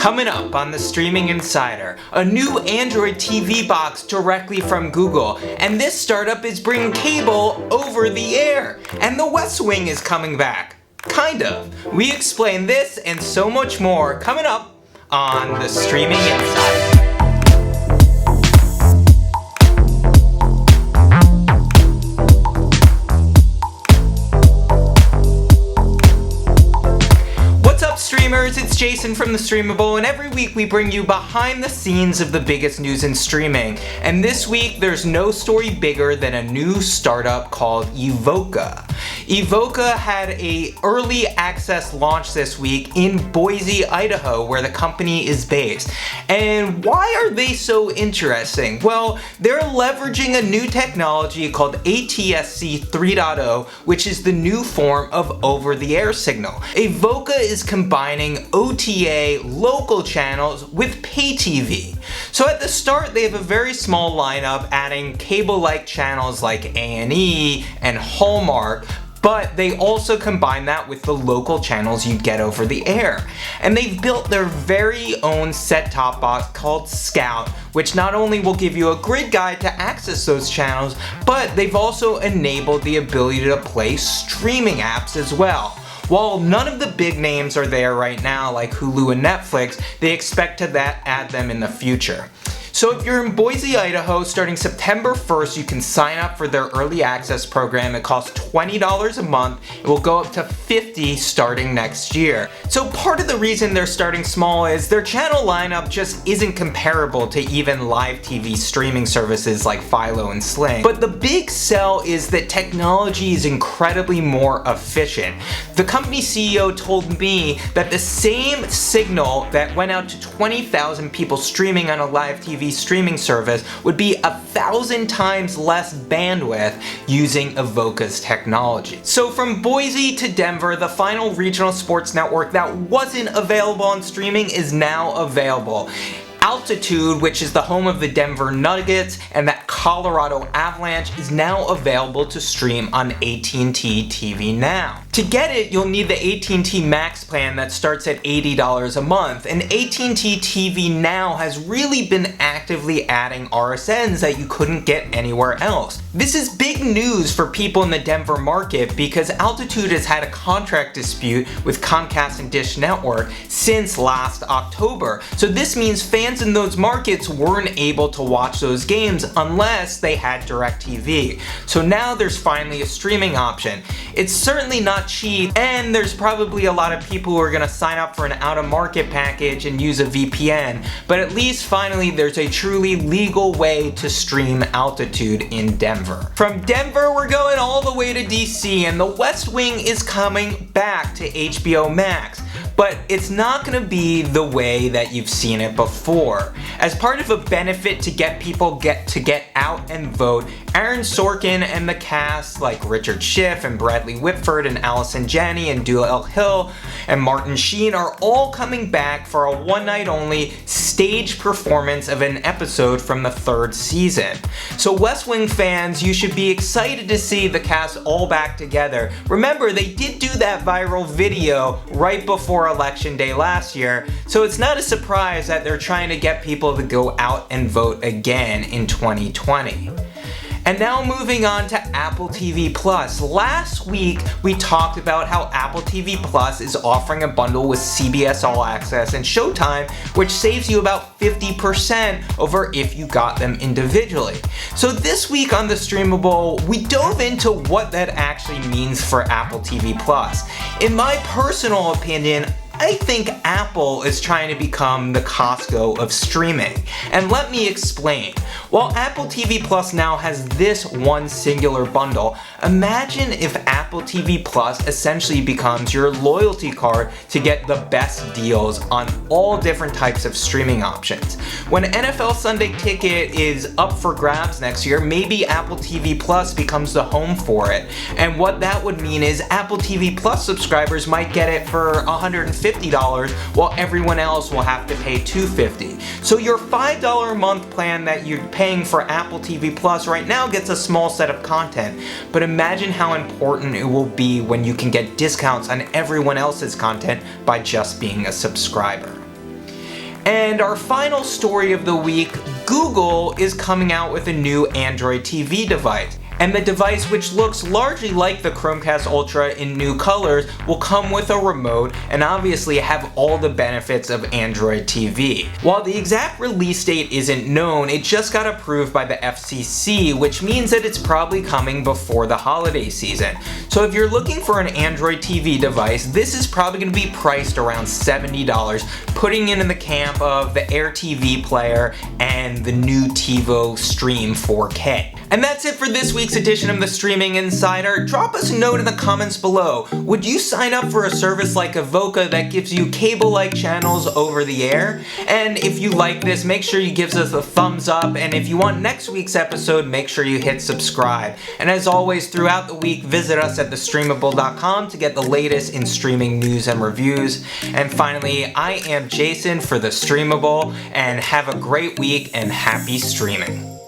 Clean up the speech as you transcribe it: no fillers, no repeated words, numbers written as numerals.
Coming up on the Streaming Insider, a new Android TV box directly from Google, and this startup is bringing cable over the air, and the West Wing is coming back. Kind of. We explain this and so much more coming up on the Streaming Insider. Streamers, it's Jason from The Streamable, and every week we bring you behind the scenes of the biggest news in streaming. And this week there's no story bigger than a new startup called Evoca. Evoca had an early access launch this week in Boise, Idaho, where the company is based. And why are they so interesting? Well, they're leveraging a new technology called ATSC 3.0, which is the new form of over-the-air signal. Evoca is combining OTA local channels with pay TV. So at the start they have a very small lineup, adding cable-like channels like A&E and Hallmark, but they also combine that with the local channels you get over the air. And they've built their very own set-top box called Scout, which not only will give you a grid guide to access those channels, but they've also enabled the ability to play streaming apps as well. While none of the big names are there right now, like Hulu and Netflix, they expect to add them in the future. So if you're in Boise, Idaho, starting September 1st, you can sign up for their early access program. It costs $20 a month. It will go up to $50 starting next year. So part of the reason they're starting small is their channel lineup just isn't comparable to even live TV streaming services like Philo and Sling. But the big sell is that technology is incredibly more efficient. The company CEO told me that the same signal that went out to 20,000 people streaming on a live TV streaming service would be 1,000 times less bandwidth using Evoca's technology. So from Boise to Denver, the final regional sports network that wasn't available on streaming is now available. Altitude, which is the home of the Denver Nuggets and that Colorado Avalanche, is now available to stream on AT&T TV Now. To get it, you'll need the AT&T Max plan that starts at $80 a month, and AT&T TV Now has really been actively adding RSNs that you couldn't get anywhere else. This is big news for people in the Denver market because Altitude has had a contract dispute with Comcast and Dish Network since last October. So this means fans in those markets weren't able to watch those games unless they had DirecTV. So now there's finally a streaming option. It's certainly not cheap, and there's probably a lot of people who are going to sign up for an out-of-market package and use a VPN, but at least finally there's a truly legal way to stream Altitude in Denver. From Denver, we're going all the way to DC, and the West Wing is coming back to HBO Max. But it's not going to be the way that you've seen it before. As part of a benefit to get people to get out and vote, Aaron Sorkin and the cast like Richard Schiff and Bradley Whitford and Allison Janney and Duell Hill and Martin Sheen are all coming back for a one-night-only stage performance of an episode from the third season. So West Wing fans, you should be excited to see the cast all back together. Remember, they did do that viral video right before Election Day last year, so it's not a surprise that they're trying to get people to go out and vote again in 2020. And now moving on to Apple TV Plus. Last week we talked about how Apple TV Plus is offering a bundle with CBS All Access and Showtime, which saves you about 50% over if you got them individually. So this week on The Streamable, we dove into what that actually means for Apple TV Plus. In my personal opinion, I think Apple is trying to become the Costco of streaming. And let me explain. While Apple TV Plus now has this one singular bundle, imagine if Apple TV Plus essentially becomes your loyalty card to get the best deals on all different types of streaming options. When NFL Sunday Ticket is up for grabs next year, maybe Apple TV Plus becomes the home for it. And what that would mean is Apple TV Plus subscribers might get it for $150 while everyone else will have to pay $250. So your $5 a month plan that you're paying for Apple TV Plus right now gets a small set of content, but imagine how important it will be when you can get discounts on everyone else's content by just being a subscriber. And our final story of the week, Google is coming out with a new Android TV device. And the device, which looks largely like the Chromecast Ultra in new colors, will come with a remote and obviously have all the benefits of Android TV. While the exact release date isn't known, it just got approved by the FCC, which means that it's probably coming before the holiday season. So if you're looking for an Android TV device, this is probably going to be priced around $70, putting it in the camp of the Air TV player and the new TiVo Stream 4K. And that's it for this week's edition of the Streaming Insider. Drop us a note in the comments below. Would you sign up for a service like Evoca that gives you cable-like channels over the air? And if you like this, make sure you give us a thumbs up. And if you want next week's episode, make sure you hit subscribe. And as always, throughout the week, visit us at thestreamable.com to get the latest in streaming news and reviews. And finally, I am Jason for The Streamable, and have a great week and happy streaming.